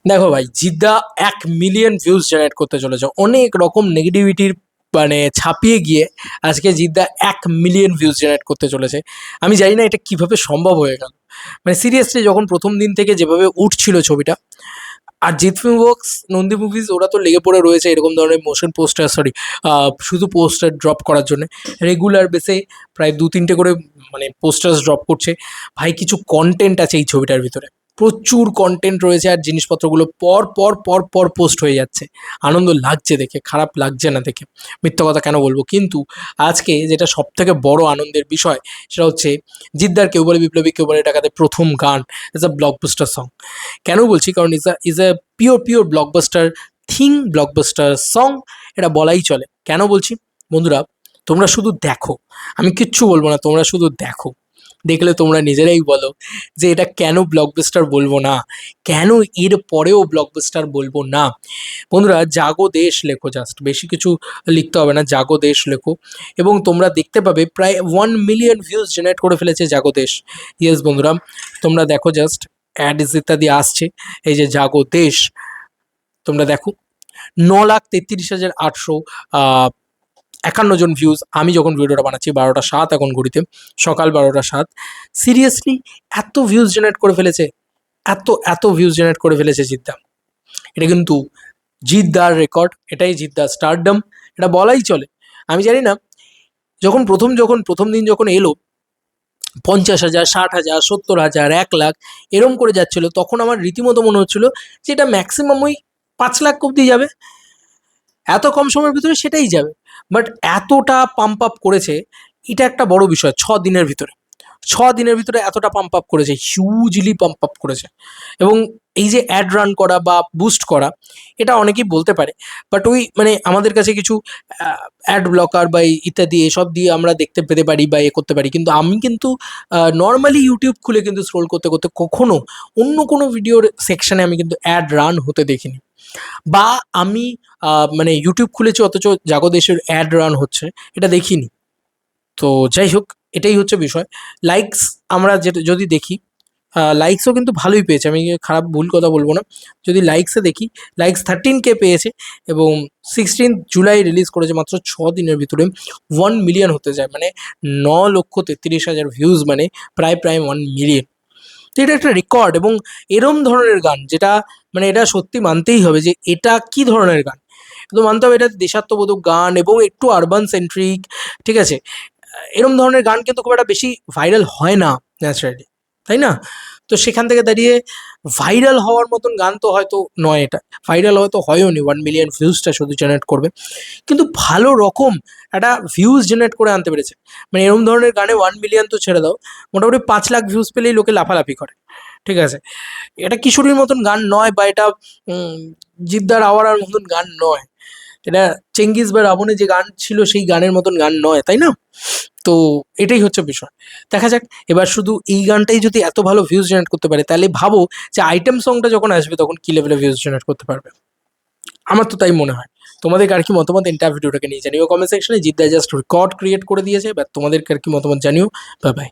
দেখো ভাই, Jeddah 1 million views generate করতে চলেছে। অনেক রকম নেগেটিভিটির মানে ছাপিয়ে গিয়ে আজকে জিদ্দা 1 মিলিয়ন ভিউজ জেনারেট করতে চলেছে। আমি জানি না এটা কিভাবে সম্ভব হয়ে গেল। মানে সিরিয়াসলি যখন প্রথম দিন থেকে যেভাবে উঠছিল ছবিটা, আর Jeet film works, Nandy movies ওরা তো লেগে পড়ে রয়েছে এরকম ধরনের মোশন পোস্টার, সরি শুধু পোস্টার ড্রপ করার জন্য। রেগুলার বেসে প্রায় 2-3টে করে মানে পোস্টার্স ড্রপ করছে। ভাই কিছু কন্টেন্ট আছে এই ছবিটার ভিতরে, প্রচুর কন্টেন্ট রয়েছে, আর জিনিসপত্রগুলো পর পর পর পর পোস্ট হয়ে যাচ্ছে। আনন্দ লাগছে দেখে, খারাপ লাগছে না দেখে, মিথ্যা কথা কেন বলবো। কিন্তু আজকে যেটা সব থেকে বড় আনন্দের বিষয় সেটা হচ্ছে জিদ্দার কেউ বলে বিপ্লবী কেউ বলে ডাকাতের প্রথম গান ইজ আ ব্লকবাস্টার সং। কেন বলছি? কারণ is a pure blockbuster thing, blockbuster song, এটা বলাই চলে। কেন বলছি বন্ধুরা? তোমরা শুধু দেখো, আমি কিচ্ছু বলবো না, তোমরা শুধু দেখো। দেখলে তোমরা নিজেরাই বলো যে এটা কেন ব্লকবাস্টার বলবো না, কেন এর পরেও ব্লকবাস্টার বলবো না। বন্ধুরা, জাগো দেশ লেখো, জাস্ট বেশি কিছু লিখতে হবে না, জাগো দেশ লেখো এবং তোমরা দেখতে পাবে প্রায় 1 মিলিয়ন ভিউজ জেনারেট করে ফেলেছে জাগো দেশ। ইয়েস বন্ধুরা, তোমরা দেখো, জাস্ট অ্যাড ইত্যাদি আসছে। এই যে জাগো দেশ, তোমরা দেখো 9,33,851 জন ভিউজ। আমি যখন ভিডিওটা বানাচ্ছি 12টা 7 এখন ঘড়িতে, সকাল 12টা 7। সিরিয়াসলি এত ভিউজ জেনারেট করে ফেলেছে, এত ভিউজ জেনারেট করে ফেলেছে জিদ্দা। এটা কিন্তু জিদ্দার রেকর্ড, এটাই জিদ্দার স্টারডম, এটা বলাই চলে। আমি জানি না, প্রথম দিন যখন এলো 50,000, 60,000, 70,000, 1 লাখ এরম করে যাচ্ছিল, তখন আমার রীতিমতো মনে হচ্ছিল যে এটা ম্যাক্সিমাম ওই 5 লাখ অব্দি যাবে, এত কম সময়ের ভিতরে সেটাই যাবে। বাট এতটা পাম্প আপ করেছে, এটা একটা বড় বিষয়। 6 দিনের ভিতরে, 6 দিনের ভিতরে এতটা পাম্প আপ করেছে, হিউজলি পাম্প আপ করেছে। এবং এই যে অ্যাড রান করা বা বুস্ট করা, এটা অনেকেই বলতে পারে, বাট ওই মানে আমাদের কাছে কিছু অ্যাড ব্লকার বা ইত্যাদি এসব দিয়ে আমরা দেখতে পেতে পারি বা করতে পারি। কিন্তু আমি কিন্তু নর্মালি ইউটিউব খুলে কিন্তু স্ক্রোল করতে করতে কখনো অন্য কোনো ভিডিওর সেকশানে আমি কিন্তু অ্যাড রান হতে দেখিনি। বা আমি মানে ইউটিউব খুলেছি অথচ জাগদেশের অ্যাড রান হচ্ছে, এটা দেখিনি। তো যাই হোক, এটাই হচ্ছে বিষয়। লাইকস আমরা যেটা যদি দেখি, লাইকসও কিন্তু ভালোই পেয়েছে, আমি খারাপ ভুল কথা বলবো না। যদি লাইকসে দেখি, লাইকস 13K পেয়েছে এবং 16 জুলাই রিলিজ করেছে। মাত্র 6 দিনের ভিতরে 1 মিলিয়ন হতে যায়, মানে 9,33,000 ভিউজ, মানে প্রায় 1 মিলিয়ন। তো এটা একটা রেকর্ড। এবং এরম ধরনের গান, যেটা মানে এটা সত্যি মানতেই হবে যে এটা কি ধরনের গান, তো মানতে হবে এটা দেশাত্মবোধক গান এবং একটু আরবান সেন্ট্রিক, ঠিক আছে? এরম ধরনের গান কিন্তু খুব একটা বেশি ভাইরাল হয় না ন্যাচারালি, তাই না? তো সেখান থেকে দাঁড়িয়ে ভাইরাল হওয়ার মতন গান তো হয়তো নয় এটা, ভাইরাল হয়তো হয়ও নি, 1 মিলিয়ন ভিউজটা শুধু জেনারেট করবে, কিন্তু ভালো রকম একটা ভিউজ জেনারেট করে আনতে পেরেছে। মানে এরম ধরনের গানে 1 মিলিয়ন তো ছেড়ে দাও, মোটামুটি 5 লাখ ভিউজ পেলেই লোকে লাফালাফি করে, ঠিক আছে? এটা কিশোরীর মতন গান নয়, বা এটা উম, জিদ্দার আওয়ারার মতন গান নয়, এটা চেঙ্গিস বা রাবণে যে গান ছিল সেই গানের মতন গান নয়, তাই না? তো এটাই হচ্ছে বিষয়। দেখা যাক এবার শুধু এই গানটাই যদি এত ভালো ভিউজ জেনারেট করতে পারে, তাহলে ভাবো যে আইটেম সংটা যখন আসবে তখন কি লেভেলে ভিউজ জেনারেট করতে পারবে। আমার তো তাই মনে হয়। তোমাদের আর কি মতামত এন্টার ভিডিওটাকে নিয়ে জানিও কমেন্ট সেকশনে। জিদ্দা জাস্ট রেকর্ড ক্রিয়েট করে দিয়েছে, বা তোমাদের আর কি মতামত জানিও। Bye bye.